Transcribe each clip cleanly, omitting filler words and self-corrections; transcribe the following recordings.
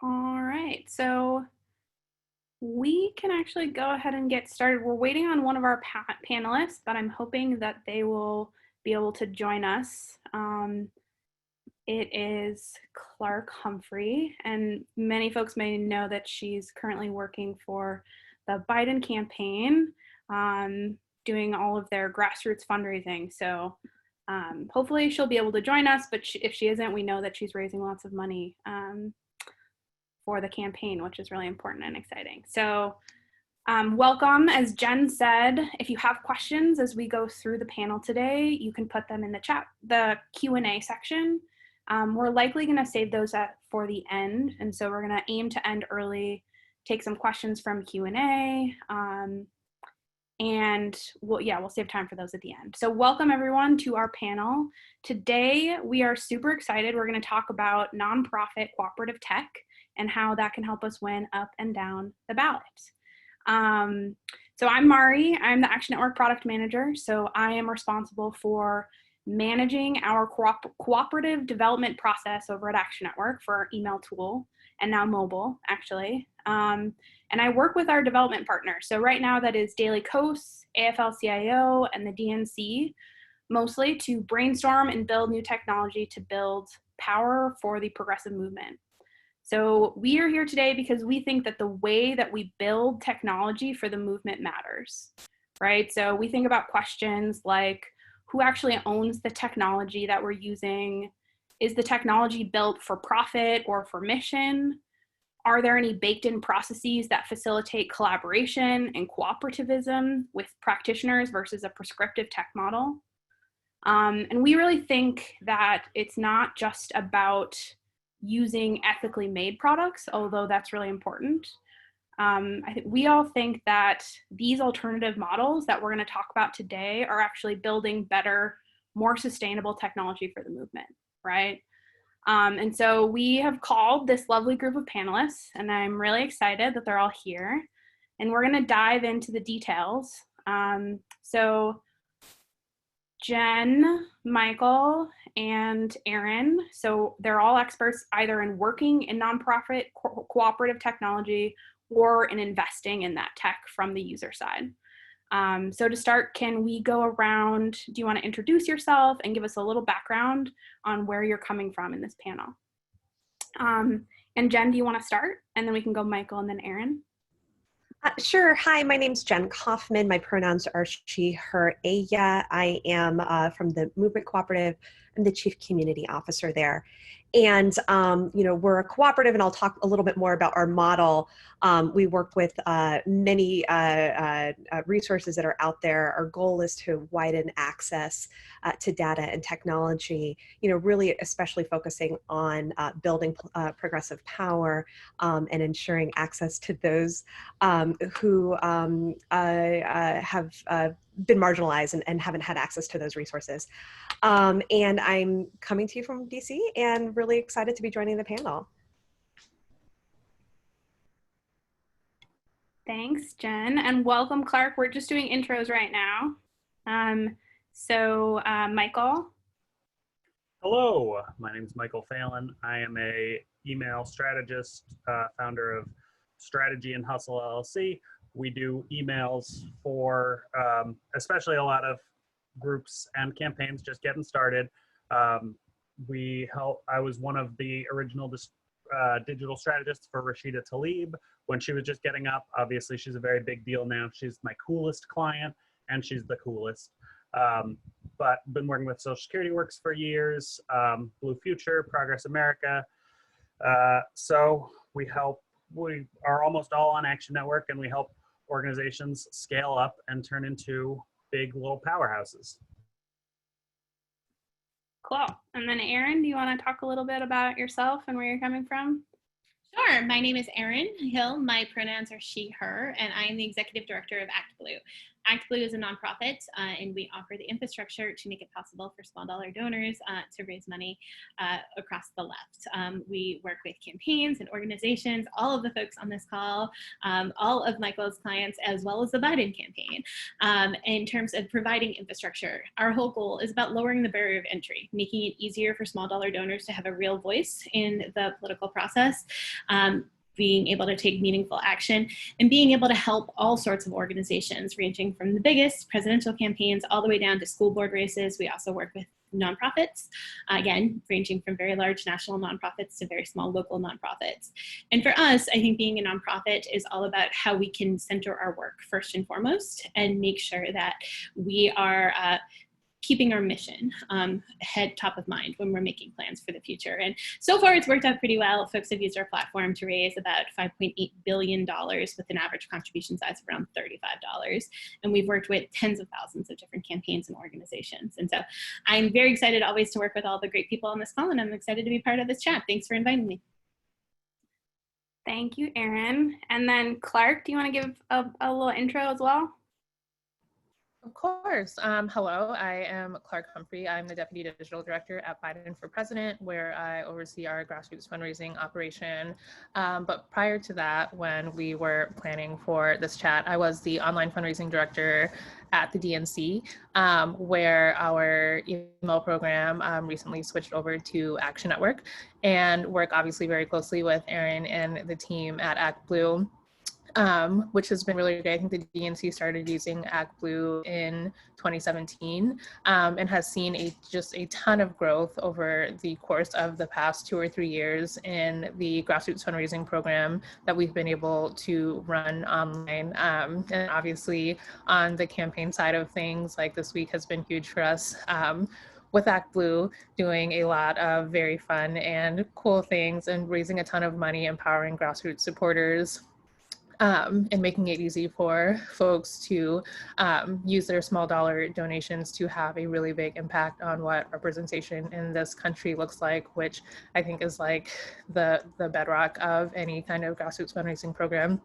All right, so we can actually go ahead and get started. We're waiting on one of our panelists, but I'm hoping that they will be able to join us. It is Clarke Humphrey, and many folks may know that she's currently working for the Biden campaign, doing all of their grassroots fundraising. So hopefully she'll be able to join us, but if she isn't, we know that she's raising lots of money for the campaign, which is really important and exciting. So welcome. As Jen said, if you have questions as we go through the panel today, you can put them in the chat, the Q&A section. We're likely going to save those for the end, and so we're going to aim to end early, take some questions from Q&A, and we'll save time for those at the end. So welcome everyone to our panel. Today we are super excited. We're going to talk about nonprofit cooperative tech and how that can help us win up and down the ballot. So I'm Mari. I'm the Action Network product manager. So I am responsible for managing our cooperative development process over at Action Network for our email tool and now mobile, actually. And I work with our development partners. So right now that is Daily Kos, AFL-CIO, and the DNC, mostly to brainstorm and build new technology to build power for the progressive movement. So we are here today because we think that the way that we build technology for the movement matters, right? So we think about questions like, who actually owns the technology that we're using? Is the technology built for profit or for mission? Are there any baked-in processes that facilitate collaboration and cooperativism with practitioners versus a prescriptive tech model? And we really think that it's not just about using ethically made products, although that's really important. We all think that these alternative models that we're going to talk about today are actually building better, more sustainable technology for the movement, right? And so we have called this lovely group of panelists, and I'm really excited that they're all here. And we're going to dive into the details. So Jen, Michael, and Erin, so they're all experts either in working in nonprofit cooperative technology or in investing in that tech from the user side. So to start, can we go around, do you want to introduce yourself and give us a little background on where you're coming from in this panel? And Jen, do you want to start? And then we can go Michael and then Erin. Sure. Hi, my name's Jen Kaufman. My pronouns are she, her, ella. I am from the Movement Cooperative. I'm the Chief Community Officer there. And, we're a cooperative, and I'll talk a little bit more about our model. We work with many resources that are out there. Our goal is to widen access to data and technology, really especially focusing on building progressive power and ensuring access to those who have been marginalized and haven't had access to those resources. And I'm coming to you from DC and really excited to be joining the panel. Thanks, Jen, and welcome, Clarke. We're just doing intros right now. Michael. Hello, my name is Michael Phelan. I am a email strategist, founder of Strategy and Hustle LLC. We do emails for especially a lot of groups and campaigns just getting started. I was one of the original digital strategists for Rashida Tlaib when she was just getting up. Obviously, she's a very big deal now. She's my coolest client, and she's the coolest. But been working with Social Security Works for years, Blue Future, Progress America. So we are almost all on Action Network, and we help organizations scale up and turn into big little powerhouses. Cool. And then Erin, do you want to talk a little bit about yourself and where you're coming from? Sure. My name is Erin Hill. My pronouns are she, her, and I am the Executive Director of Act Blue. ActBlue is a nonprofit, and we offer the infrastructure to make it possible for small dollar donors to raise money across the left. We work with campaigns and organizations, all of the folks on this call, all of Michael's clients, as well as the Biden campaign. In terms of providing infrastructure, our whole goal is about lowering the barrier of entry, making it easier for small dollar donors to have a real voice in the political process. Being able to take meaningful action, and being able to help all sorts of organizations, ranging from the biggest presidential campaigns all the way down to school board races. We also work with nonprofits, again, ranging from very large national nonprofits to very small local nonprofits. And for us, I think being a nonprofit is all about how we can center our work first and foremost, and make sure that we are keeping our mission top of mind when we're making plans for the future. And so far it's worked out pretty well. Folks have used our platform to raise about $5.8 billion with an average contribution size of around $35. And we've worked with tens of thousands of different campaigns and organizations. And so I'm very excited always to work with all the great people on this call, and I'm excited to be part of this chat. Thanks for inviting me. Thank you, Erin. And then Clarke, do you want to give a little intro as well? Of course. Hello, I am Clarke Humphrey. I'm the Deputy Digital Director at Biden for President, where I oversee our grassroots fundraising operation. But prior to that, when we were planning for this chat, I was the online fundraising director at the DNC, where our email program recently switched over to Action Network, and work obviously very closely with Erin and the team at ActBlue. Which has been really great. I think the DNC started using ActBlue in 2017 and has seen just a ton of growth over the course of the past 2 or 3 years in the grassroots fundraising program that we've been able to run online. And obviously on the campaign side of things, like this week has been huge for us. With ActBlue doing a lot of very fun and cool things and raising a ton of money, empowering grassroots supporters, and making it easy for folks to use their small dollar donations to have a really big impact on what representation in this country looks like, which I think is like the bedrock of any kind of grassroots fundraising program.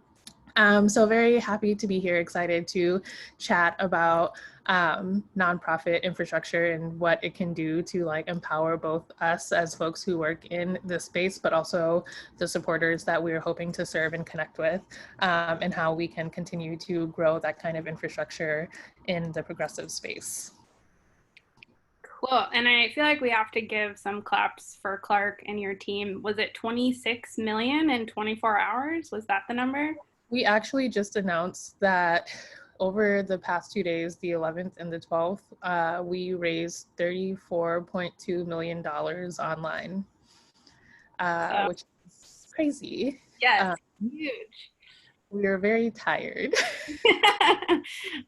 So very happy to be here, excited to chat about nonprofit infrastructure and what it can do to like empower both us as folks who work in this space, but also the supporters that we're hoping to serve and connect with, and how we can continue to grow that kind of infrastructure in the progressive space. Cool. And I feel like we have to give some claps for Clarke and your team. Was it 26 million in 24 hours? Was that the number? We actually just announced that over the past 2 days, the 11th and the 12th, we raised $34.2 million online, which is crazy. Yes, huge. We are very tired.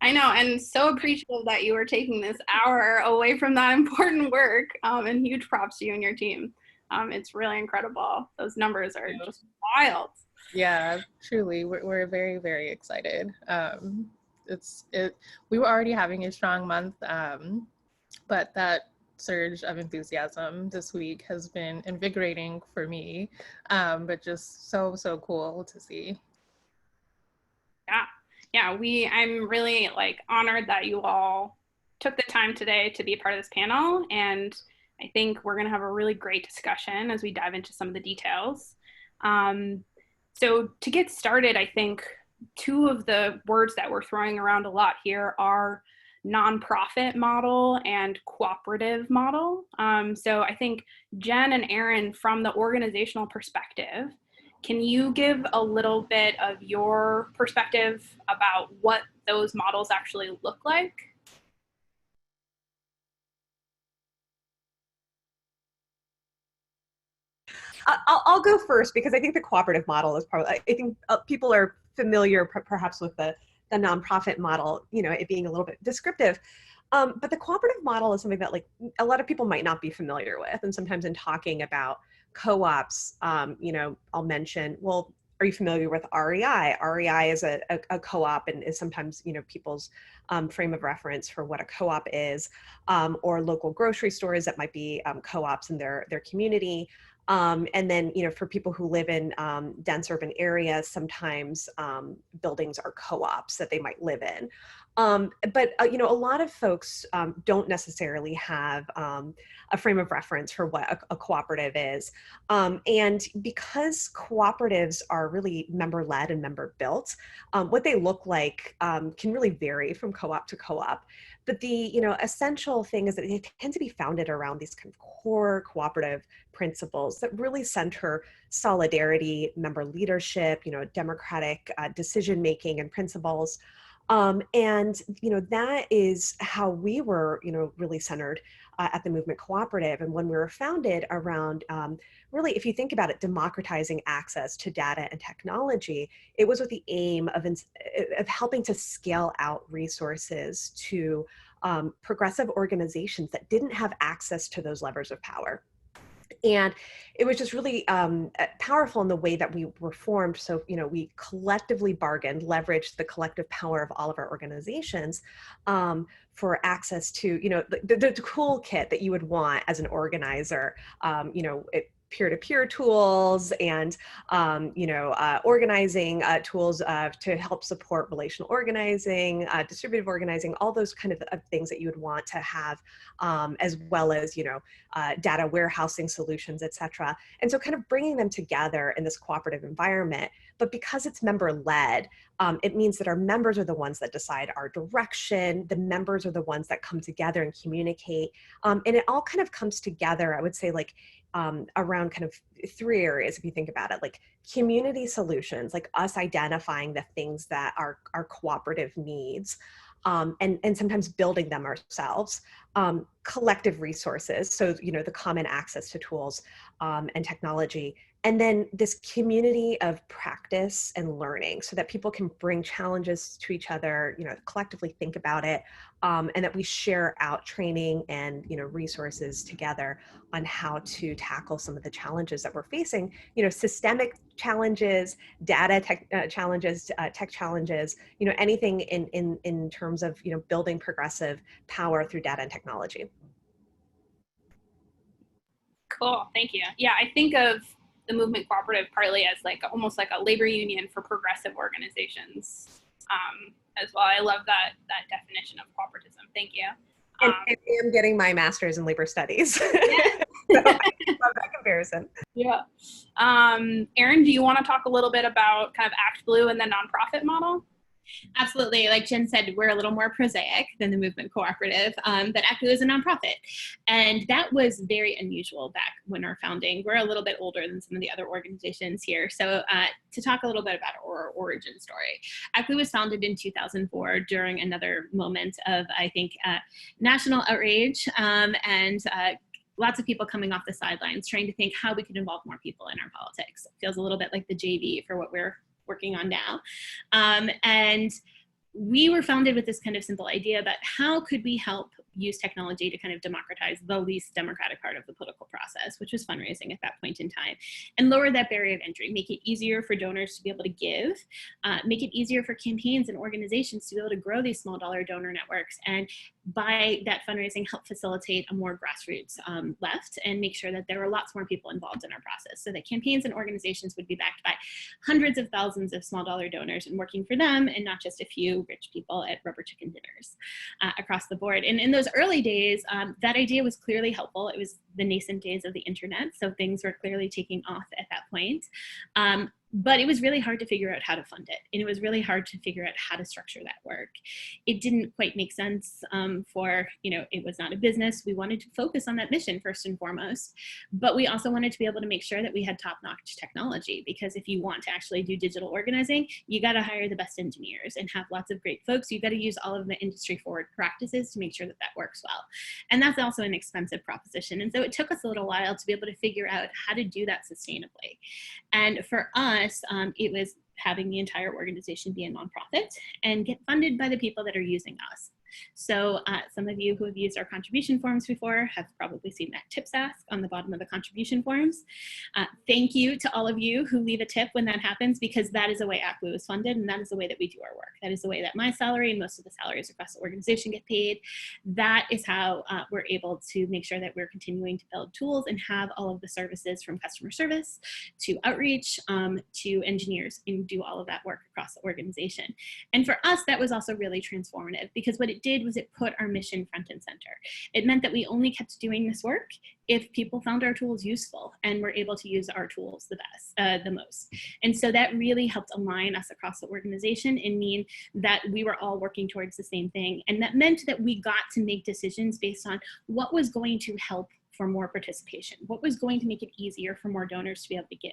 I know, and so appreciative that you were taking this hour away from that important work, and huge props to you and your team. It's really incredible. Those numbers are just wild. Yeah, truly, we're very, very excited. We were already having a strong month, but that surge of enthusiasm this week has been invigorating for me, but just so cool to see. Yeah, I'm really like honored that you all took the time today to be a part of this panel, and I think we're gonna have a really great discussion as we dive into some of the details. So to get started, I think 2 of the words that we're throwing around a lot here are nonprofit model and cooperative model. So I think Jen and Erin, from the organizational perspective, can you give a little bit of your perspective about what those models actually look like? I'll go first because I think the cooperative model is probably, I think people are familiar perhaps with the nonprofit model, you know, it being a little bit descriptive. But the cooperative model is something that like a lot of people might not be familiar with. And sometimes in talking about co-ops, you know, I'll mention, well, are you familiar with REI? REI is a co-op and is sometimes, you know, people's frame of reference for what a co-op is, or local grocery stores that might be co-ops in their community. And then, for people who live in dense urban areas, sometimes buildings are co-ops that they might live in. But a lot of folks don't necessarily have a frame of reference for what a cooperative is. And because cooperatives are really member-led and member-built, what they look like can really vary from co-op to co-op. But the essential thing is that they tend to be founded around these kind of core cooperative principles that really center solidarity, member leadership, democratic decision making and principles. And that is how we were really centered at the Movement Cooperative. And when we were founded around really, if you think about it, democratizing access to data and technology, it was with the aim of helping to scale out resources to progressive organizations that didn't have access to those levers of power. And it was just really powerful in the way that we were formed. So, we collectively bargained, leveraged the collective power of all of our organizations for access to, the toolkit that you would want as an organizer, peer-to-peer tools and, organizing tools to help support relational organizing, distributive organizing, all those kind of things that you would want to have, as well as, data warehousing solutions, et cetera. And so kind of bringing them together in this cooperative environment. But because it's member-led, it means that our members are the ones that decide our direction. The members are the ones that come together and communicate. And it all kind of comes together, I would say, like, around kind of three areas, if you think about it, like community solutions, like us identifying the things that our cooperative needs, and sometimes building them ourselves, collective resources, so the common access to tools and technology, and then this community of practice and learning so that people can bring challenges to each other, collectively think about it, and that we share out training and resources together on how to tackle some of the challenges that we're facing, systemic challenges, data challenges, tech challenges, anything in terms of building progressive power through data and technology. Cool, thank you. Yeah, I think of the Movement Cooperative partly as like almost like a labor union for progressive organizations as well. I love that definition of cooperatism. Thank you. And I am getting my master's in labor studies. Yeah. So I love that comparison. Yeah. Erin, do you want to talk a little bit about kind of Act Blue and the nonprofit model? Absolutely. Like Jen said, we're a little more prosaic than the Movement Cooperative, but Act Blue is a nonprofit. And that was very unusual back when our founding. We're a little bit older than some of the other organizations here. So to talk a little bit about our origin story, Act Blue was founded in 2004 during another moment of, I think, national outrage and lots of people coming off the sidelines trying to think how we could involve more people in our politics. It feels a little bit like the JV for what we're working on now. And we were founded with this kind of simple idea about how could we help use technology to kind of democratize the least democratic part of the political process, which was fundraising at that point in time, and lower that barrier of entry, make it easier for donors to be able to give, make it easier for campaigns and organizations to be able to grow these small dollar donor networks, and by that fundraising help facilitate a more grassroots left and make sure that there were lots more people involved in our process so that campaigns and organizations would be backed by hundreds of thousands of small dollar donors and working for them and not just a few rich people at rubber chicken dinners across the board. And in those early days, that idea was clearly helpful. It was the nascent days of the internet, so things were clearly taking off at that point. But it was really hard to figure out how to fund it. And it was really hard to figure out how to structure that work. It didn't quite make sense it was not a business. We wanted to focus on that mission first and foremost. But we also wanted to be able to make sure that we had top-notch technology, because if you want to actually do digital organizing, you got to hire the best engineers and have lots of great folks. You got to use all of the industry forward practices to make sure that that works well. And that's also an expensive proposition. And so it took us a little while to be able to figure out how to do that sustainably. And for us, it was having the entire organization be a nonprofit and get funded by the people that are using us. So some of you who have used our contribution forms before have probably seen that tips ask on the bottom of the contribution forms. Thank you to all of you who leave a tip when that happens, because that is the way ACWU is funded, and that is the way that we do our work. That is the way that my salary and most of the salaries across the organization get paid. That is how we're able to make sure that we're continuing to build tools and have all of the services, from customer service to outreach to engineers, and do all of that work across the organization. And for us, that was also really transformative, because what it did was it put our mission front and center. It meant that we only kept doing this work if people found our tools useful and were able to use our tools the most. And so that really helped align us across the organization and mean that we were all working towards the same thing. And that meant that we got to make decisions based on what was going to help for more participation, what was going to make it easier for more donors to be able to give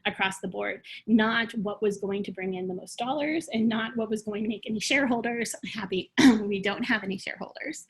across the board, not what was going to bring in the most dollars, and not what was going to make any shareholders happy. We don't have any shareholders.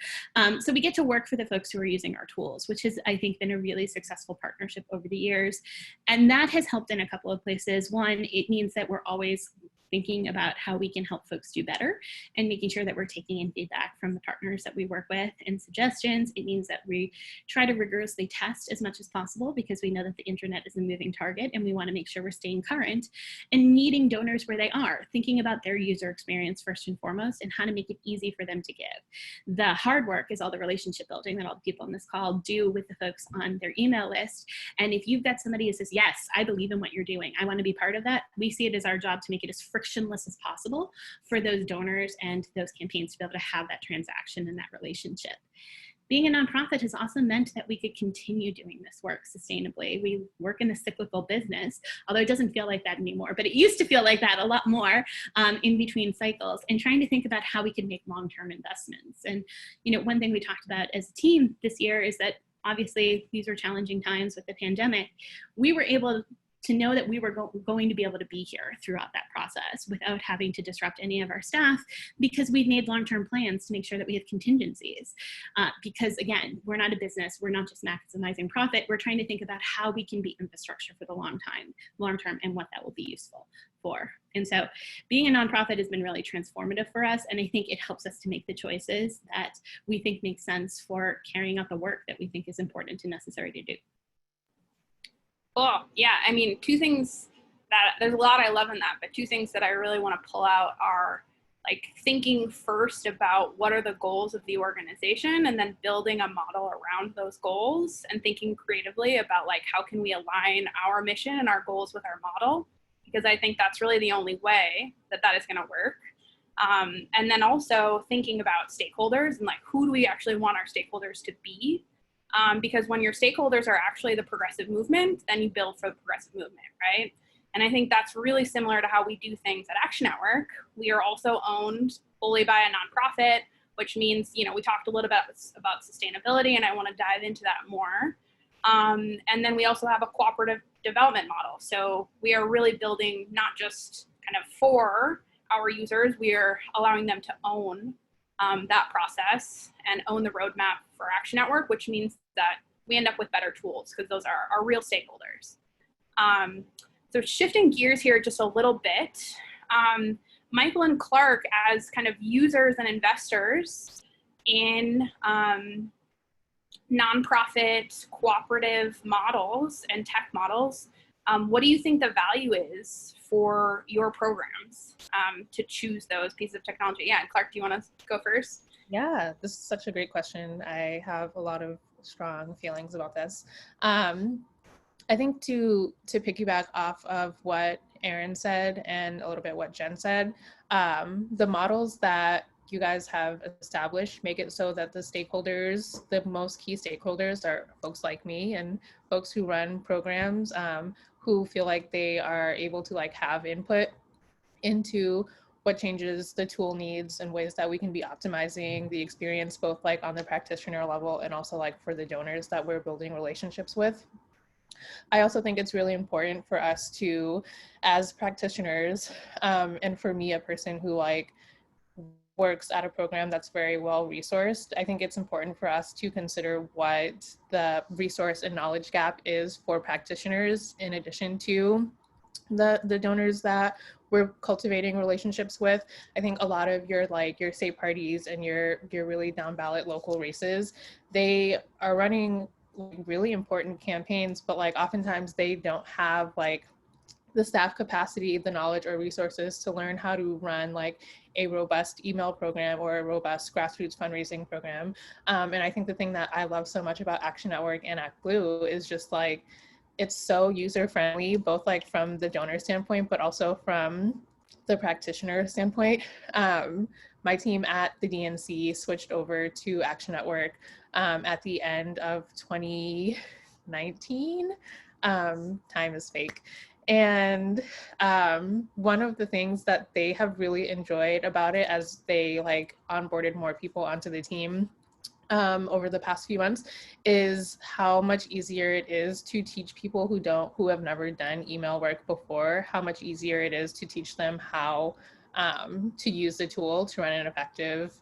So we get to work for the folks who are using our tools, which has, I think, been a really successful partnership over the years. And that has helped in a couple of places. One, it means that we're always thinking about how we can help folks do better, and making sure that we're taking in feedback from the partners that we work with and suggestions. It means that we try to rigorously test as much as possible, because we know that the internet is a moving target, and we want to make sure we're staying current and meeting donors where they are, thinking about their user experience first and foremost, and how to make it easy for them to give. The hard work is all the relationship building that all the people on this call do with the folks on their email list. And if you've got somebody who says, yes, I believe in what you're doing, I want to be part of that, we see it as our job to make it as frictionless as possible for those donors and those campaigns to be able to have that transaction and that relationship. Being a nonprofit has also meant that we could continue doing this work sustainably. We work in a cyclical business, although it doesn't feel like that anymore, but it used to feel like that a lot more in between cycles, and trying to think about how we can make long-term investments. And one thing we talked about as a team this year is that obviously these were challenging times with the pandemic. We were able to know that we were going to be able to be here throughout that process without having to disrupt any of our staff, because we've made long-term plans to make sure that we have contingencies. Because again, we're not a business, we're not just maximizing profit, we're trying to think about how we can be infrastructure for the long term, and what that will be useful for. And so being a nonprofit has been really transformative for us, and I think it helps us to make the choices that we think make sense for carrying out the work that we think is important and necessary to do. Cool. Yeah, I mean, two things that, there's a lot I love in that, but two things that I really want to pull out are like thinking first about what are the goals of the organization, and then building a model around those goals, and thinking creatively about like how can we align our mission and our goals with our model, because I think that's really the only way that that is going to work. And then also thinking about stakeholders and like who do we actually want our stakeholders to be. Because when your stakeholders are actually the progressive movement, then you build for the progressive movement, right? And I think that's really similar to how we do things at Action Network. We are also owned fully by a nonprofit, which means, we talked a little bit about sustainability, and I want to dive into that more. And then we also have a cooperative development model. So we are really building not just kind of for our users, we are allowing them to own that process and own the roadmap for Action Network, which means that we end up with better tools, because those are our real stakeholders. So shifting gears here just a little bit, Michael and Clarke, as kind of users and investors in nonprofit cooperative models and tech models, what do you think the value is for your programs to choose those pieces of technology? Yeah, and Clarke, do you want to go first? Yeah, this is such a great question. I have a lot of strong feelings about this. I think to piggyback off of what Erin said and a little bit what Jen said, the models that you guys have established make it so that the stakeholders, the most key stakeholders, are folks like me and folks who run programs, who feel like they are able to have input into what changes the tool needs and ways that we can be optimizing the experience, both on the practitioner level and also for the donors that we're building relationships with. I also think it's really important for us to, as practitioners, and for me, a person who works at a program that's very well resourced, I think it's important for us to consider what the resource and knowledge gap is for practitioners, in addition to the donors that we're cultivating relationships with. I think a lot of your state parties and your really down ballot local races, they are running really important campaigns, but like oftentimes they don't have like the staff capacity, the knowledge or resources to learn how to run like a robust email program or a robust grassroots fundraising program. And I think the thing that I love so much about Action Network and Act Blue is just like, it's so user friendly, both like from the donor standpoint, but also from the practitioner standpoint. My team at the DNC switched over to Action Network at the end of 2019. Time is fake. And one of the things that they have really enjoyed about it as they like onboarded more people onto the team over the past few months is how much easier it is to teach people who have never done email work before, how much easier it is to teach them how to use the tool to run an effective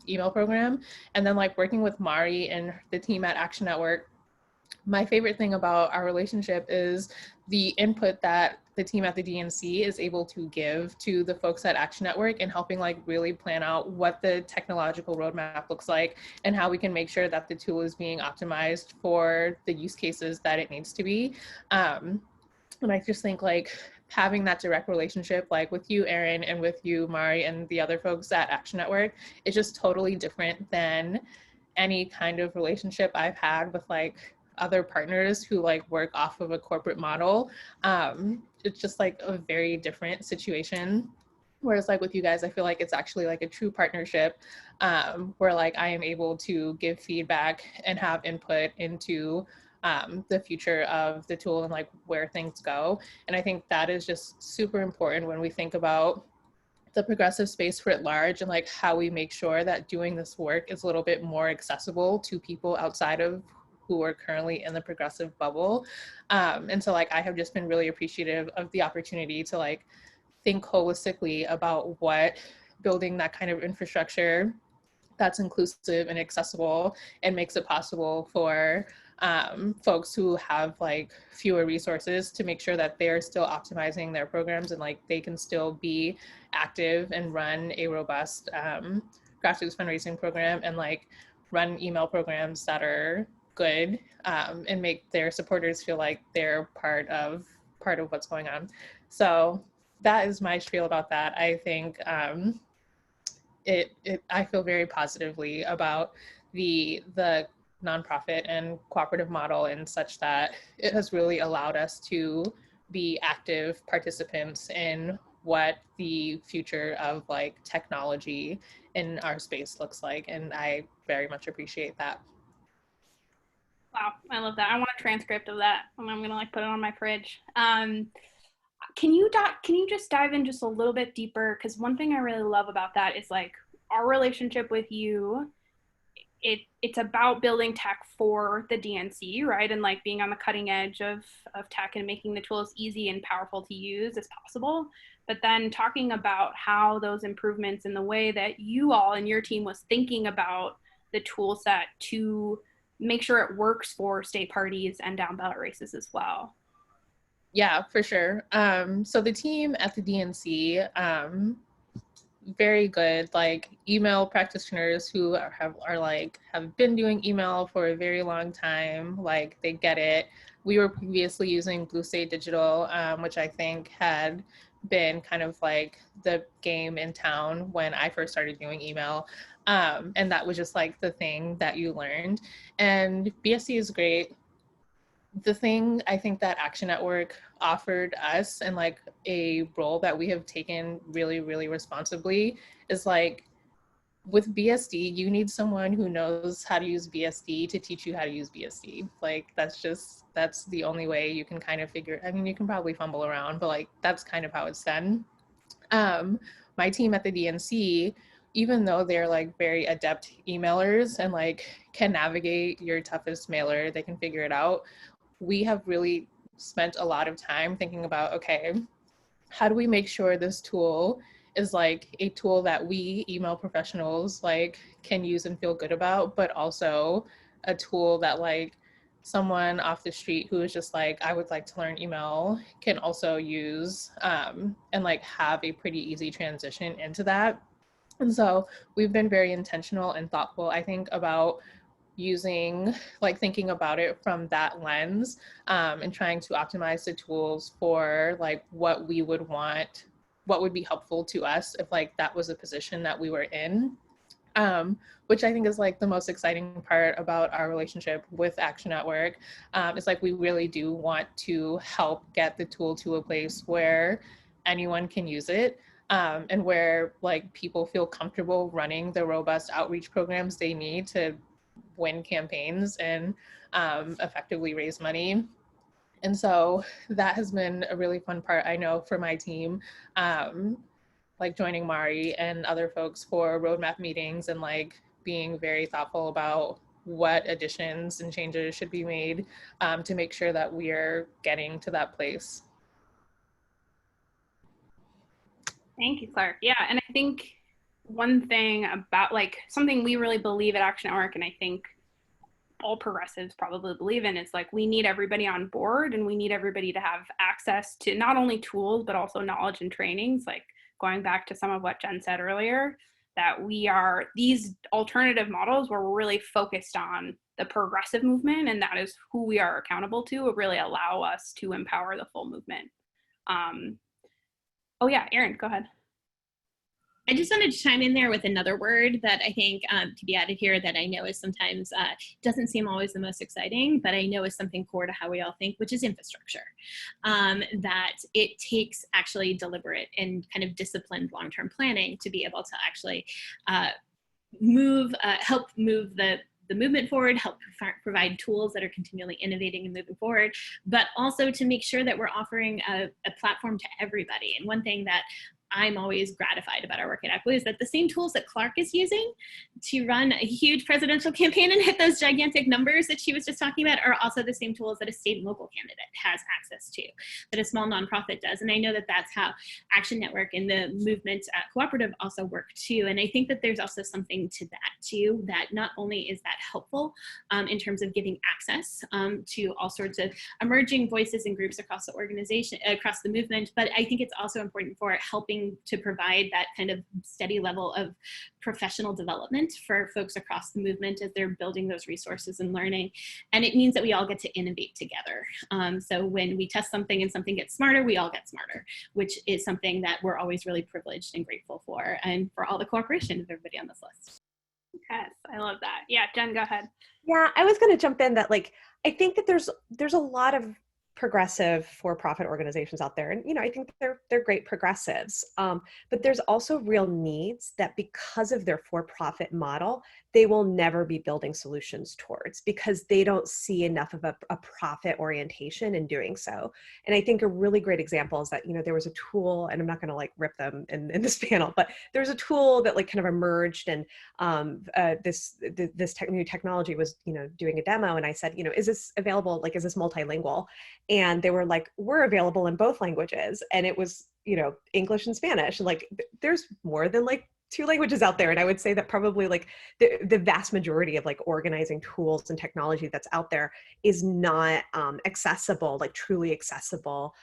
email program. And then like working with Mari and the team at Action Network, my favorite thing about our relationship is the input that the team at the DNC is able to give to the folks at Action Network and helping like really plan out what the technological roadmap looks like and how we can make sure that the tool is being optimized for the use cases that it needs to be. And I just think like having that direct relationship like with you, Erin, and with you, Mari, and the other folks at Action Network is just totally different than any kind of relationship I've had with like other partners who like work off of a corporate model. It's just like a very different situation. Whereas like with you guys, I feel like it's actually like a true partnership where like I am able to give feedback and have input into the future of the tool and like where things go. And I think that is just super important when we think about the progressive space writ large and like how we make sure that doing this work is a little bit more accessible to people outside of who are currently in the progressive bubble. And so like I have just been really appreciative of the opportunity to like think holistically about what building that kind of infrastructure that's inclusive and accessible and makes it possible for folks who have like fewer resources to make sure that they're still optimizing their programs and like they can still be active and run a robust grassroots fundraising program and like run email programs that are good and make their supporters feel like they're part of what's going on. So that is my spiel about that. I think I feel very positively about the nonprofit and cooperative model and such that it has really allowed us to be active participants in what the future of like technology in our space looks like. And I very much appreciate that. Wow, I love that. I want a transcript of that, and I'm gonna like put it on my fridge. Can you just dive in just a little bit deeper? Because one thing I really love about that is like our relationship with you. It's about building tech for the DNC, right? And like being on the cutting edge of tech and making the tools easy and powerful to use as possible. But then talking about how those improvements in the way that you all and your team was thinking about the tool set to make sure it works for state parties and down ballot races as well. Yeah, for sure. So the team at the DNC, very good like email practitioners who have been doing email for a very long time. Like they get it. We were previously using Blue State Digital, which I think had been kind of like the game in town when I first started doing email. And that was just like the thing that you learned. And BSC is great. The thing I think that Action Network offered us and like a role that we have taken really, really responsibly is like with BSD, you need someone who knows how to use BSD to teach you how to use BSD. Like that's the only way you can kind of figure. I mean, you can probably fumble around, but like that's kind of how it's done. My team at the DNC, even though they're like very adept emailers and like can navigate your toughest mailer, they can figure it out. We have really spent a lot of time thinking about, okay, how do we make sure this tool is like a tool that we email professionals like can use and feel good about, but also a tool that like someone off the street who is just like, I would like to learn email, can also use and like have a pretty easy transition into that. And so we've been very intentional and thoughtful, I think, about thinking about it from that lens, and trying to optimize the tools for like what we would want, what would be helpful to us if like that was a position that we were in. Which I think is like the most exciting part about our relationship with Action at Work. It's like we really do want to help get the tool to a place where anyone can use it, and where like people feel comfortable running the robust outreach programs they need to win campaigns and effectively raise money. And so that has been a really fun part, I know, for my team. Like joining Mari and other folks for roadmap meetings and like being very thoughtful about what additions and changes should be made, to make sure that we're getting to that place. Thank you, Clarke. Yeah, and I think one thing about like something we really believe at Action at Work, and I think all progressives probably believe in, is like we need everybody on board and we need everybody to have access to not only tools but also knowledge and trainings. Like going back to some of what Jen said earlier, that we are these alternative models where we're really focused on the progressive movement, and that is who we are accountable to. It really allow us to empower the full movement. Oh yeah, Erin, go ahead. I just wanted to chime in there with another word that I think to be added here that I know is sometimes doesn't seem always the most exciting, but I know is something core to how we all think, which is infrastructure. That it takes actually deliberate and kind of disciplined long-term planning to be able to actually help move the movement forward, help provide tools that are continually innovating and moving forward, but also to make sure that we're offering a platform to everybody. And one thing that I'm always gratified about our work at Equity is that the same tools that Clarke is using to run a huge presidential campaign and hit those gigantic numbers that she was just talking about are also the same tools that a state and local candidate has access to, that a small nonprofit does. And I know that that's how Action Network and the movement at Cooperative also work too. And I think that there's also something to that too, that not only is that helpful in terms of giving access to all sorts of emerging voices and groups across the organization, across the movement, but I think it's also important for helping to provide that kind of steady level of professional development for folks across the movement as they're building those resources and learning. And it means that we all get to innovate together. So when we test something and something gets smarter, we all get smarter, which is something that we're always really privileged and grateful for, and for all the cooperation of everybody on this list. Yes, I love that. Yeah, Jen, go ahead. Yeah, I was going to jump in that like, I think that there's a lot of progressive for-profit organizations out there, and I think they're great progressives, but there's also real needs that because of their for-profit model they will never be building solutions towards, because they don't see enough of a profit orientation in doing so. And I think a really great example is that there was a tool, and I'm not going to like rip them in this panel, but there's a tool that like kind of emerged, and this new technology was doing a demo, and I said, is this available, like is this multilingual? And they were like, we're available in both languages. And it was, English and Spanish. And like, there's more than like 2 languages out there. And I would say that probably like the vast majority of like organizing tools and technology that's out there is not accessible, like truly accessible,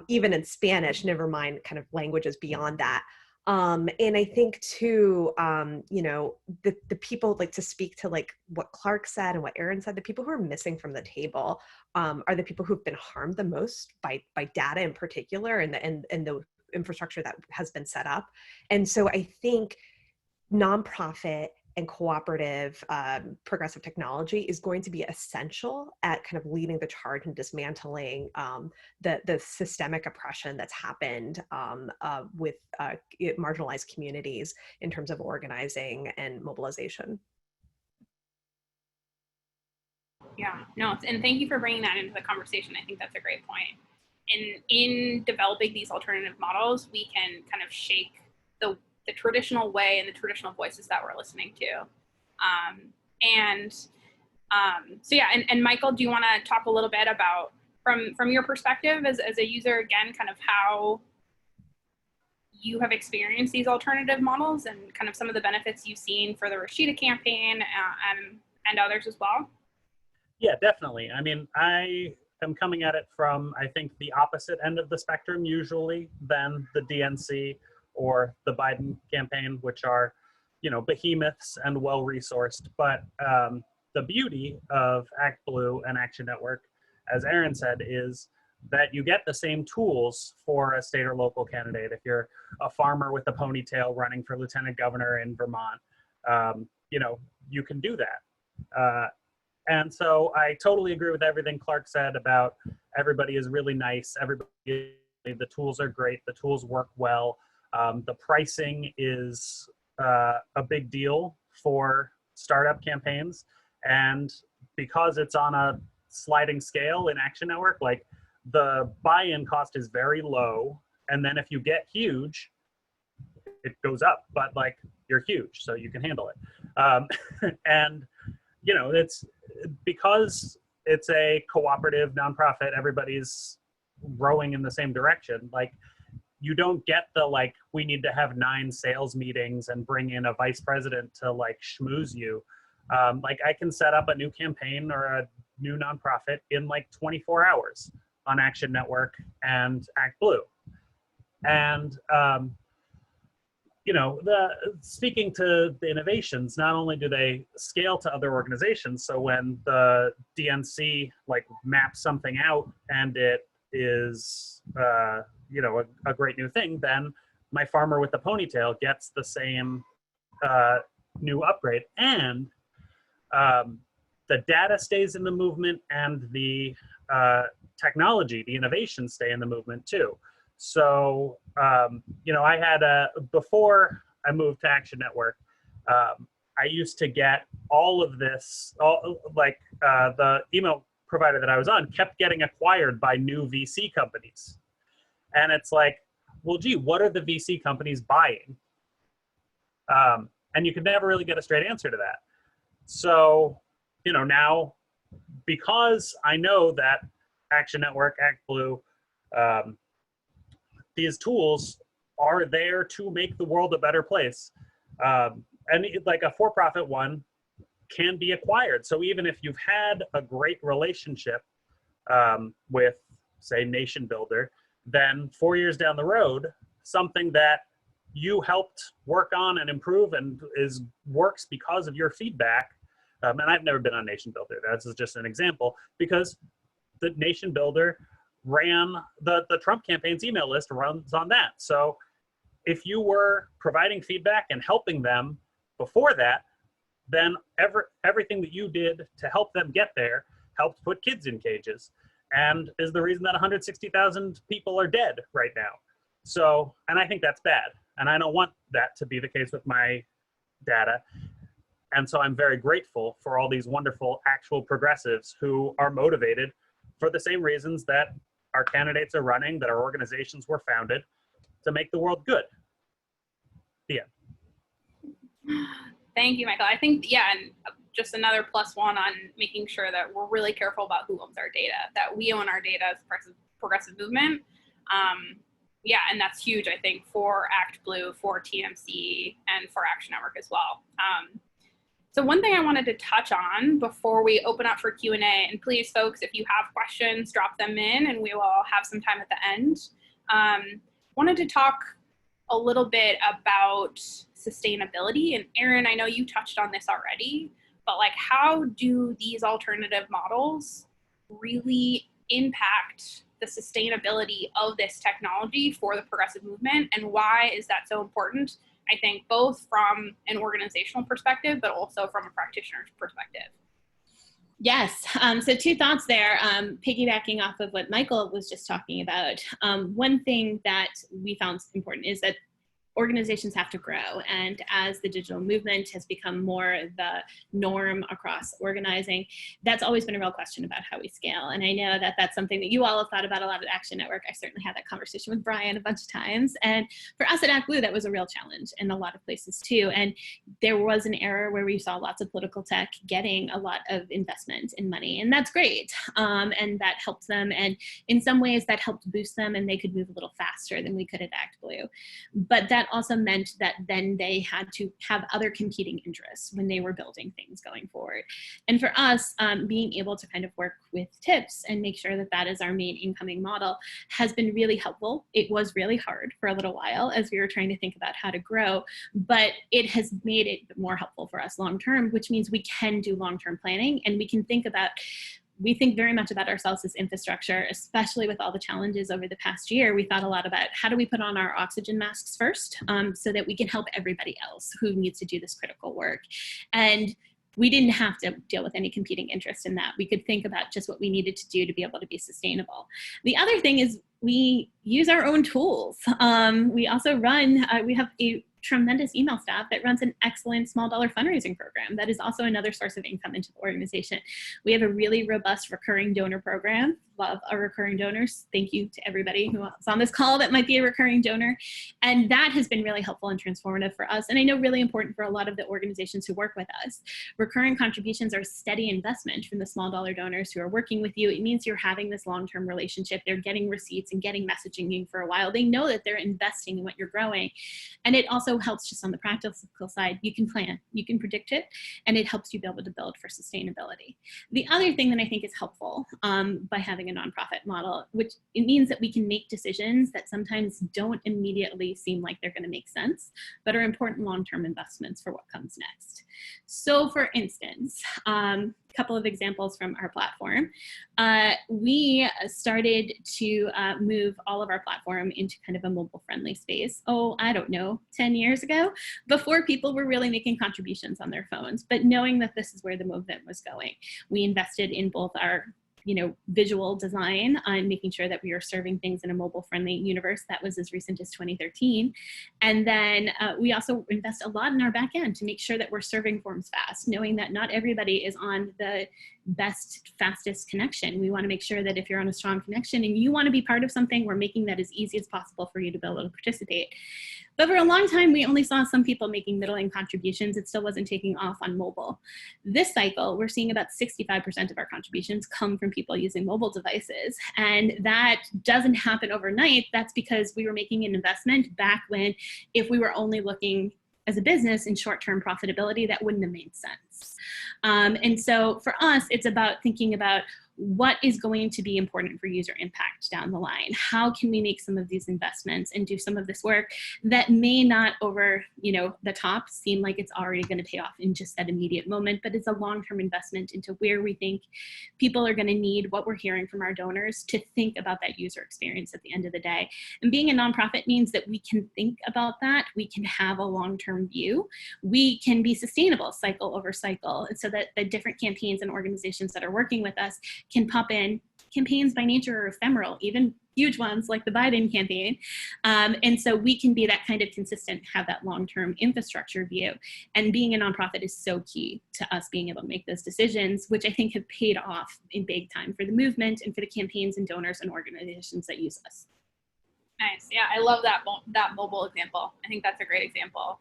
even in Spanish, never mind kind of languages beyond that. And I think too, the people, like to speak to like what Clarke said and what Erin said, the people who are missing from the table are the people who've been harmed the most by data in particular, and the infrastructure that has been set up. And so I think nonprofit and cooperative progressive technology is going to be essential at kind of leading the charge and dismantling the systemic oppression that's happened with marginalized communities in terms of organizing and mobilization. Yeah, no, and thank you for bringing that into the conversation. I think that's a great point. In developing these alternative models, we can kind of shake the traditional way and the traditional voices that we're listening to. So yeah, and Michael, do you want to talk a little bit about, from your perspective as a user, again, kind of how you have experienced these alternative models and kind of some of the benefits you've seen for the Rashida campaign and others as well? Yeah, definitely. I mean, I am coming at it from, I think, the opposite end of the spectrum usually than the DNC or the Biden campaign, which are, behemoths and well-resourced. But the beauty of Act Blue and Action Network, as Erin said, is that you get the same tools for a state or local candidate. If you're a farmer with a ponytail running for lieutenant governor in Vermont, you can do that. And so I totally agree with everything Clarke said about everybody is really nice. The tools are great. The tools work well. The pricing is a big deal for startup campaigns. And because it's on a sliding scale in Action Network, like the buy-in cost is very low. And then if you get huge, it goes up, but like you're huge, so you can handle it. And it's because it's a cooperative nonprofit, everybody's rowing in the same direction. Like, you don't get the, like, we need to have 9 sales meetings and bring in a vice president to like schmooze you. Like, I can set up a new campaign or a new nonprofit in like 24 hours on Action Network and Act Blue. And speaking to the innovations, not only do they scale to other organizations, so when the DNC like maps something out and it is a great new thing, then my farmer with the ponytail gets the same new upgrade, and the data stays in the movement, and the technology, the innovations stay in the movement too. So, I had before I moved to Action Network, I used to get all of this, the email provider that I was on kept getting acquired by new VC companies. And it's like, well, gee, what are the VC companies buying? And you could never really get a straight answer to that. So, now, because I know that Action Network, Act Blue, these tools are there to make the world a better place. And like a for-profit one can be acquired. So even if you've had a great relationship with, say, Nation Builder, then 4 years down the road, something that you helped work on and improve and works because of your feedback. And I've never been on Nation Builder. That's just an example, because the Nation Builder ran the Trump campaign's email list runs on that. So if you were providing feedback and helping them before that, then everything that you did to help them get there helped put kids in cages, and is the reason that 160,000 people are dead right now. So, and I think that's bad, and I don't want that to be the case with my data. And so I'm very grateful for all these wonderful actual progressives who are motivated for the same reasons that our candidates are running, that our organizations were founded, to make the world good. The end. Thank you, Michael. I think, and just another +1 on making sure that we're really careful about who owns our data, that we own our data as a progressive movement. And that's huge, I think, for Act Blue, for TMC, and for Action Network as well. So one thing I wanted to touch on before we open up for Q&A, and please, folks, if you have questions, drop them in, and we will have some time at the end. Wanted to talk a little bit about sustainability. And Erin, I know you touched on this already, but like, how do these alternative models really impact the sustainability of this technology for the progressive movement? And why is that so important? I think both from an organizational perspective, but also from a practitioner's perspective. Yes. So 2 thoughts there, piggybacking off of what Michael was just talking about. One thing that we found important is that organizations have to grow. And as the digital movement has become more the norm across organizing, that's always been a real question about how we scale. And I know that that's something that you all have thought about a lot at Action Network. I certainly had that conversation with Brian a bunch of times. And for us at Act Blue, that was a real challenge in a lot of places too. And there was an era where we saw lots of political tech getting a lot of investment in money. And that's great. And that helped them. And in some ways that helped boost them, and they could move a little faster than we could at Act Blue. But that that also meant that then they had to have other competing interests when they were building things going forward. And for us, being able to kind of work with tips and make sure that that is our main incoming model has been really helpful. It was really hard for a little while as we were trying to think about how to grow, but it has made it more helpful for us long term, which means we can do long-term planning and we can think about, we think very much about ourselves as infrastructure, especially with all the challenges over the past year. We thought a lot about how do we put on our oxygen masks first so that we can help everybody else who needs to do this critical work. And we didn't have to deal with any competing interest in that. We could think about just what we needed to do to be able to be sustainable. The other thing is we use our own tools. We also run, we have a tremendous email staff that runs an excellent small dollar fundraising program. That is also another source of income into the organization. We have a really robust recurring donor program. Love our recurring donors. Thank you to everybody who is on this call that might be a recurring donor. And that has been really helpful and transformative for us. And I know really important for a lot of the organizations who work with us. Recurring contributions are a steady investment from the small dollar donors who are working with you. It means you're having this long-term relationship. They're getting receipts and getting messaging for a while. They know that they're investing in what you're growing. And it also helps just on the practical side. You can plan, you can predict it, and it helps you be able to build for sustainability. The other thing that I think is helpful by having a nonprofit model, which it means that we can make decisions that sometimes don't immediately seem like they're going to make sense, but are important long-term investments for what comes next. So for instance, a couple of examples from our platform. We started to move all of our platform into kind of a mobile-friendly space. Oh, I don't know, 10 years ago, before people were really making contributions on their phones, but knowing that this is where the movement was going. We invested in both our visual design and making sure that we are serving things in a mobile-friendly universe. That was as recent as 2013. And then we also invest a lot in our back end to make sure that we're serving forms fast, knowing that not everybody is on the best, fastest connection. We want to make sure that if you're on a strong connection and you want to be part of something, we're making that as easy as possible for you to be able to participate. But for a long time, we only saw some people making middling contributions. It still wasn't taking off on mobile. This cycle, we're seeing about 65% of our contributions come from people using mobile devices. And that doesn't happen overnight. That's because we were making an investment back when, if we were only looking as a business in short-term profitability, that wouldn't have made sense. And so for us, it's about thinking about what is going to be important for user impact down the line? How can we make some of these investments and do some of this work that may not over, the top seem like it's already going to pay off in just that immediate moment, but it's a long-term investment into where we think people are going to need what we're hearing from our donors to think about that user experience at the end of the day. And being a nonprofit means that we can think about that. We can have a long-term view. We can be sustainable cycle over cycle, and so that the different campaigns and organizations that are working with us can pop in. Campaigns by nature are ephemeral, even huge ones like the Biden campaign. And so we can be that kind of consistent, have that long-term infrastructure view. And being a nonprofit is so key to us being able to make those decisions, which I think have paid off in big time for the movement and for the campaigns and donors and organizations that use us. Nice. Yeah, I love that mobile example. I think that's a great example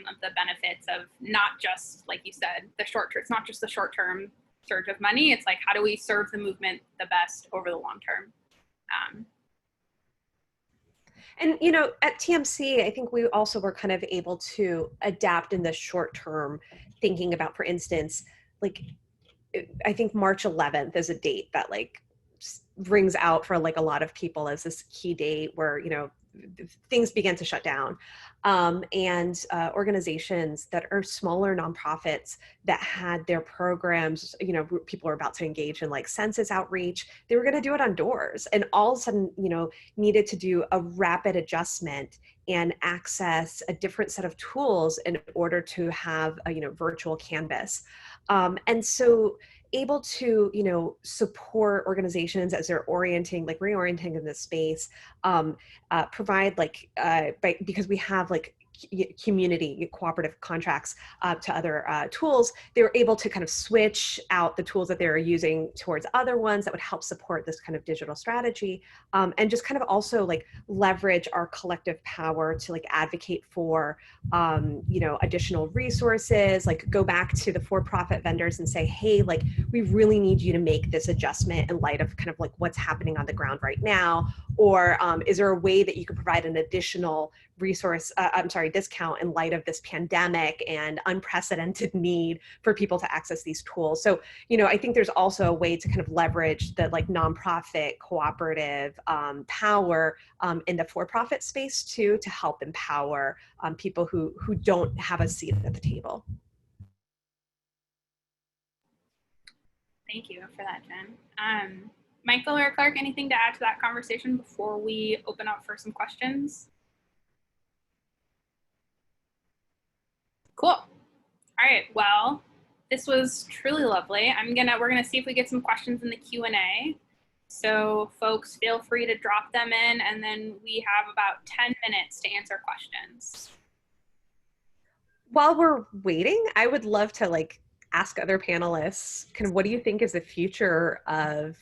of the benefits of not just, like you said, it's not just the short-term surge of money. It's like, how do we serve the movement the best over the long term? And, at TMC, I think we also were kind of able to adapt in the short term, thinking about, for instance, I think March 11th is a date that rings out for a lot of people as this key date where, things began to shut down. And organizations that are smaller nonprofits that had their programs, people were about to engage in census outreach, they were going to do it on doors, and all of a sudden, needed to do a rapid adjustment and access a different set of tools in order to have a, virtual canvas. And so able to, support organizations as they're reorienting in this space, provide because we have community cooperative contracts to other tools, they were able to kind of switch out the tools that they were using towards other ones that would help support this kind of digital strategy, and just kind of also like leverage our collective power to like advocate for additional resources, like go back to the for-profit vendors and say, hey, like we really need you to make this adjustment in light of kind of like what's happening on the ground right now, or is there a way that you could provide an additional discount in light of this pandemic and unprecedented need for people to access these tools. So, I think there's also a way to kind of leverage the like nonprofit cooperative power in the for-profit space too, to help empower people who don't have a seat at the table. Thank you for that, Jen. Michael or Clarke, anything to add to that conversation before we open up for some questions? Cool. All right, well, this was truly lovely. We're gonna see if we get some questions in the Q&A. So folks, feel free to drop them in, and then we have about 10 minutes to answer questions. While we're waiting, I would love to like ask other panelists, kind of what do you think is the future of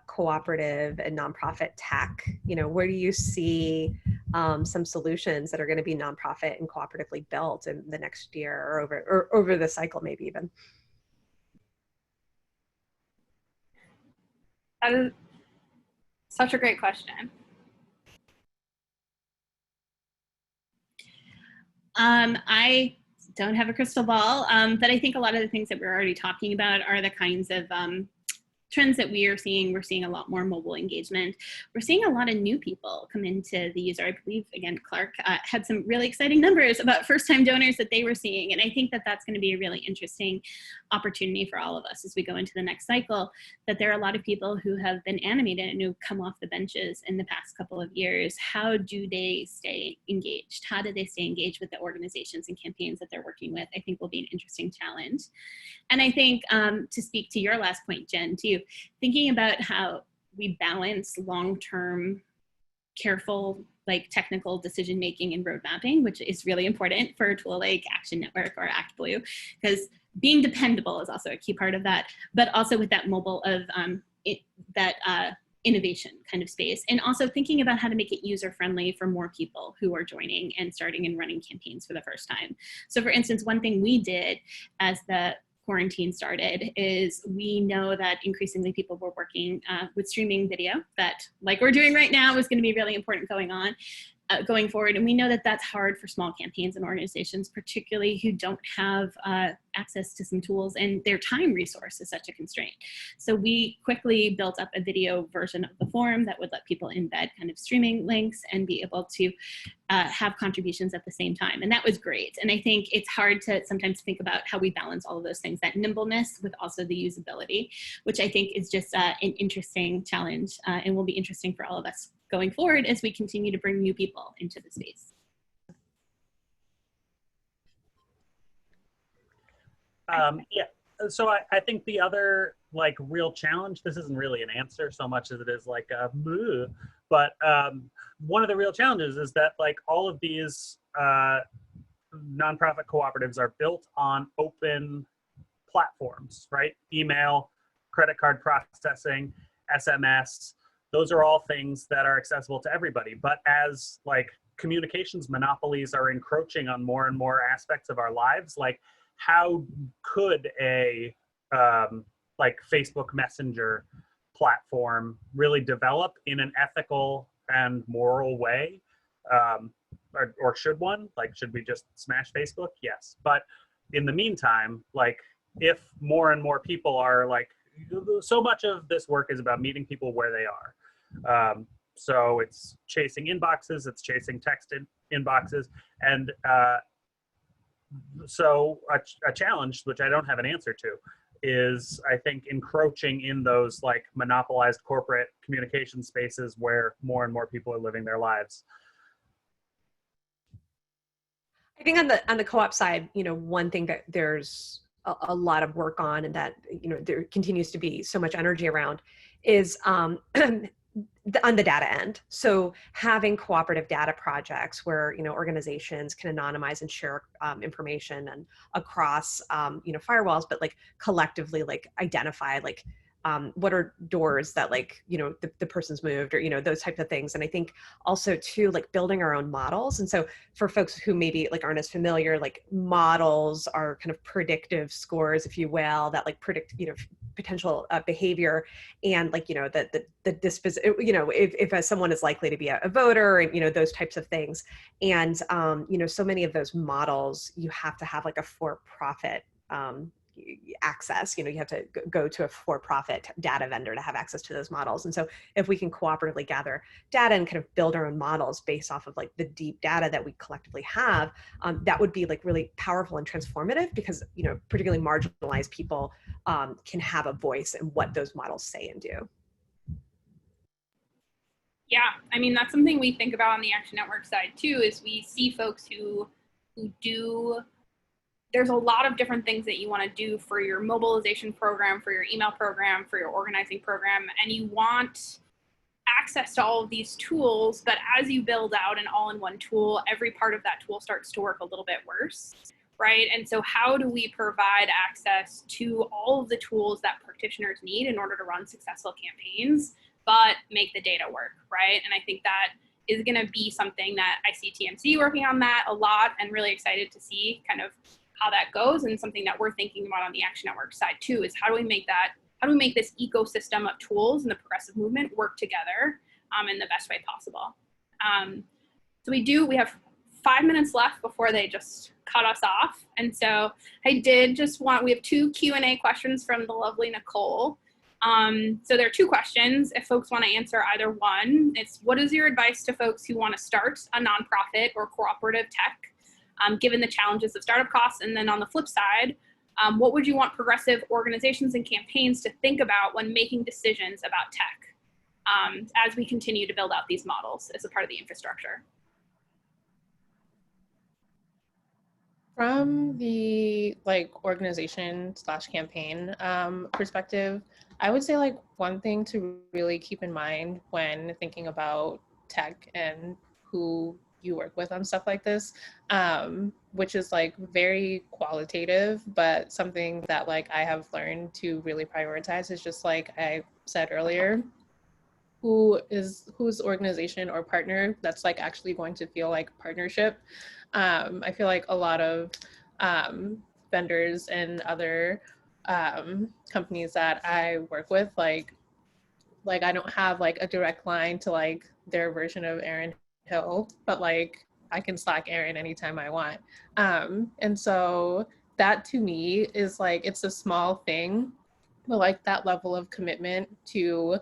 cooperative and nonprofit tech? Where do you see some solutions that are going to be nonprofit and cooperatively built in the next year or over the cycle, maybe even? That is such a great question. I don't have a crystal ball, but I think a lot of the things that we're already talking about are the kinds of trends that we are seeing. We're seeing a lot more mobile engagement. We're seeing a lot of new people come into the user. I believe, again, Clarke had some really exciting numbers about first-time donors that they were seeing. And I think that that's going to be a really interesting opportunity for all of us as we go into the next cycle, that there are a lot of people who have been animated and who come off the benches in the past couple of years. How do they stay engaged? How do they stay engaged with the organizations and campaigns that they're working with? I think will be an interesting challenge. And I think to speak to your last point, Jen, too, thinking about how we balance long-term, careful, like technical decision making and road mapping, which is really important for a tool like Action Network or ActBlue, because being dependable is also a key part of that, but also with that mobile of innovation kind of space, and also thinking about how to make it user-friendly for more people who are joining and starting and running campaigns for the first time. So for instance, one thing we did as the quarantine started is we know that increasingly people were working with streaming video that, like we're doing right now, is going to be really important going forward. And we know that that's hard for small campaigns and organizations, particularly who don't have access to some tools, and their time resource is such a constraint. So we quickly built up a video version of the form that would let people embed kind of streaming links and be able to have contributions at the same time. And that was great. And I think it's hard to sometimes think about how we balance all of those things, that nimbleness with also the usability, which I think is just an interesting challenge and will be interesting for all of us going forward as we continue to bring new people into the space. Yeah, so I think the other like real challenge, this isn't really an answer so much as it is like a bleh, but one of the real challenges is that like all of these nonprofit cooperatives are built on open platforms, right? Email, credit card processing, SMS, those are all things that are accessible to everybody. But as like communications monopolies are encroaching on more and more aspects of our lives, like how could a like Facebook Messenger platform really develop in an ethical and moral way? Or should one? Like, should we just smash Facebook? Yes. But in the meantime, like if more and more people are like, so much of this work is about meeting people where they are. So it's chasing inboxes, it's chasing text inboxes. And so a challenge, which I don't have an answer to, is I think encroaching in those like monopolized corporate communication spaces where more and more people are living their lives. I think on the co-op side, one thing that there's a lot of work on, and that there continues to be so much energy around, is on the data end. So having cooperative data projects where, organizations can anonymize and share information and across, firewalls, but like collectively, like identify, like, what are doors that the person's moved, or those types of things. And I think also too, like building our own models. And so for folks who maybe like aren't as familiar, like models are kind of predictive scores, if you will, that like predict potential behavior, and like the disposition, if someone is likely to be a voter, and those types of things. And so many of those models, you have to have like a for-profit access. You have to go to a for-profit data vendor to have access to those models. And so if we can cooperatively gather data and kind of build our own models based off of like the deep data that we collectively have, that would be like really powerful and transformative, because particularly marginalized people can have a voice in what those models say and do. Yeah, I mean, that's something we think about on the Action Network side too, is we see folks who do, there's a lot of different things that you want to do for your mobilization program, for your email program, for your organizing program, and you want access to all of these tools, but as you build out an all-in-one tool, every part of that tool starts to work a little bit worse, right? And so how do we provide access to all of the tools that practitioners need in order to run successful campaigns, but make the data work, right? And I think that is going to be something that I see TMC working on that a lot, and really excited to see kind of how that goes, and something that we're thinking about on the Action Network side too, is how do we make this ecosystem of tools and the progressive movement work together in the best way possible. So we have 5 minutes left before they just cut us off. And so we have 2 Q&A questions from the lovely Nicole. So there are 2 questions. If folks want to answer either one, it's, what is your advice to folks who want to start a nonprofit or cooperative tech, given the challenges of startup costs? And then on the flip side, what would you want progressive organizations and campaigns to think about when making decisions about tech as we continue to build out these models as a part of the infrastructure? From the organization / campaign perspective, I would say one thing to really keep in mind when thinking about tech and who you work with on stuff like this, which is very qualitative, but something that I have learned to really prioritize is just like I said earlier, whose organization or partner that's actually going to feel like partnership. I feel like a lot of vendors and other companies that I work with, I don't have a direct line to their version of Erin Hill, but I can Slack Erin anytime I want. And so that to me is it's a small thing, but that level of commitment to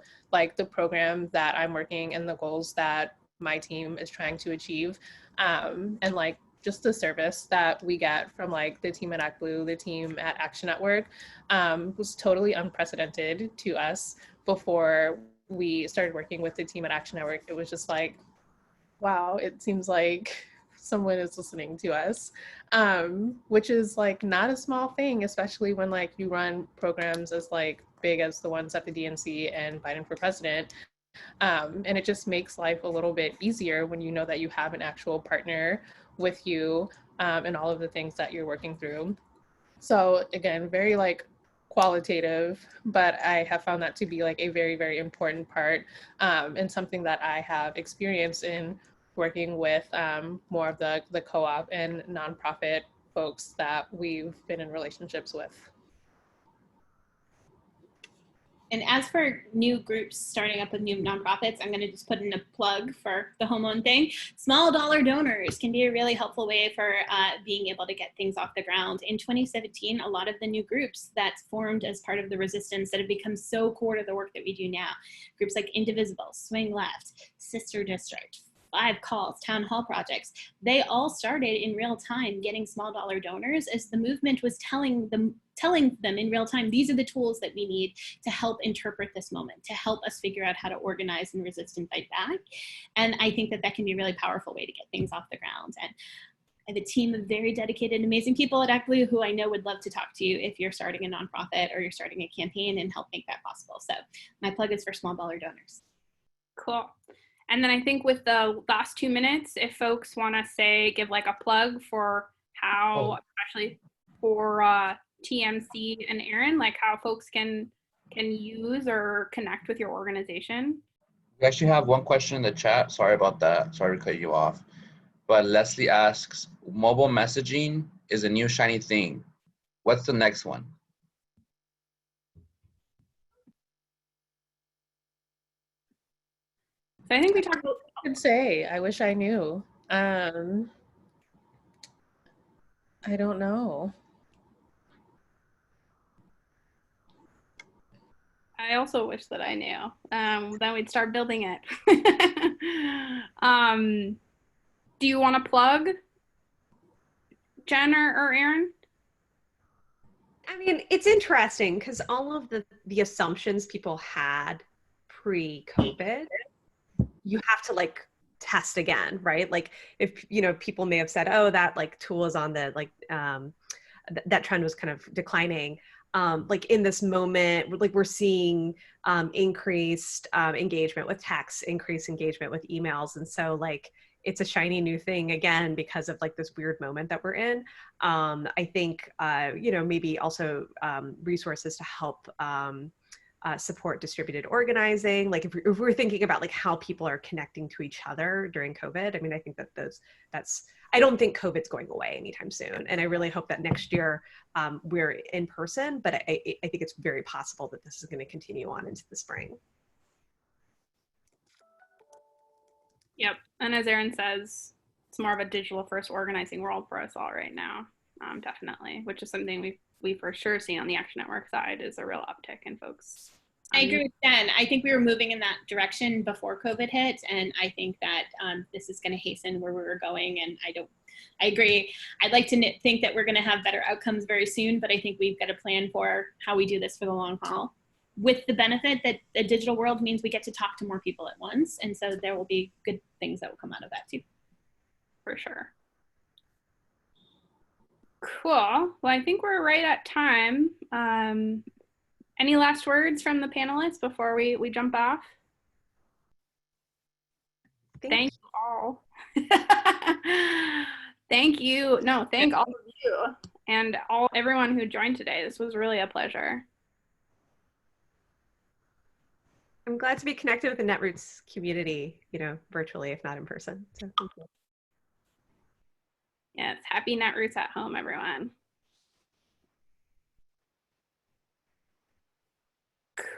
the program that I'm working and the goals that my team is trying to achieve, and just the service that we get from the team at Act Blue, the team at Action Network, was totally unprecedented to us before we started working with the team at Action Network. It was just wow, it seems like someone is listening to us, which is not a small thing, especially when you run programs as big as the ones at the DNC and Biden for President. And it just makes life a little bit easier when you know that you have an actual partner with you in all of the things that you're working through. So again, very qualitative, but I have found that to be a very, very important part, and something that I have experience in working with more of the co-op and nonprofit folks that we've been in relationships with. And as for new groups starting up with new nonprofits, I'm going to just put in a plug for the home loan thing. Small dollar donors can be a really helpful way for being able to get things off the ground. In 2017, a lot of the new groups that formed as part of the resistance that have become so core to the work that we do now, groups like Indivisible, Swing Left, Sister District, 5 Calls, Town Hall Projects, they all started in real time getting small dollar donors as the movement was telling them in real time, these are the tools that we need to help interpret this moment, to help us figure out how to organize and resist and fight back. And I think that can be a really powerful way to get things off the ground. And I have a team of very dedicated, amazing people at Act Blue who I know would love to talk to you if you're starting a nonprofit or you're starting a campaign and help make that possible. So my plug is for small dollar donors. Cool. And then I think with the last 2 minutes, if folks want to give like a plug for how, especially for TMC and Erin, like how folks can use or connect with your organization. We actually have one question in the chat. Sorry about that. Sorry to cut you off. But Leslie asks, mobile messaging is a new shiny thing. What's the next one? So I think we talked about. I could say, I wish I knew. I don't know. I also wish that I knew. Then we'd start building it. Do you want to plug, Jen or Erin? I mean, it's interesting because all of the assumptions people had pre-COVID, you have to like test again, right? Like if, people may have said, oh, that like tool is on the, like, that trend was kind of declining. Like in this moment, like we're seeing increased engagement with text, increased engagement with emails. And so like, it's a shiny new thing again, because of like this weird moment that we're in. I think, maybe also resources to help support distributed organizing. Like if we're thinking about like how people are connecting to each other during COVID, I mean, I think I don't think COVID's going away anytime soon. And I really hope that next year we're in person, but I think it's very possible that this is going to continue on into the spring. Yep. And as Erin says, it's more of a digital first organizing world for us all right now. Definitely, which is something we for sure seen on the Action Network side is a real uptick in folks. I agree with Jen. I think we were moving in that direction before COVID hit, and I think that this is going to hasten where we were going. And I agree. I'd like to think that we're going to have better outcomes very soon, but I think we've got a plan for how we do this for the long haul, with the benefit that the digital world means we get to talk to more people at once, and so there will be good things that will come out of that too. For sure. Cool. Well, I think we're right at time. Any last words from the panelists before we jump off? Thank you all. Thank you. No, thank all of you and everyone who joined today. This was really a pleasure. I'm glad to be connected with the Netroots community, virtually, if not in person. So thank you. Yes, happy Netroots at home, everyone.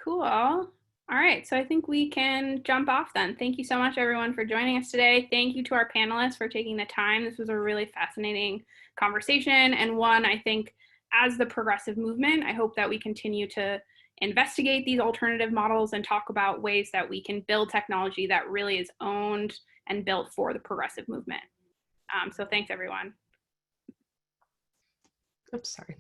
Cool. All right, so I think we can jump off then. Thank you so much, everyone, for joining us today. Thank you to our panelists for taking the time. This was a really fascinating conversation, and one, I think, as the progressive movement, I hope that we continue to investigate these alternative models and talk about ways that we can build technology that really is owned and built for the progressive movement. So thanks, everyone. Oops, sorry.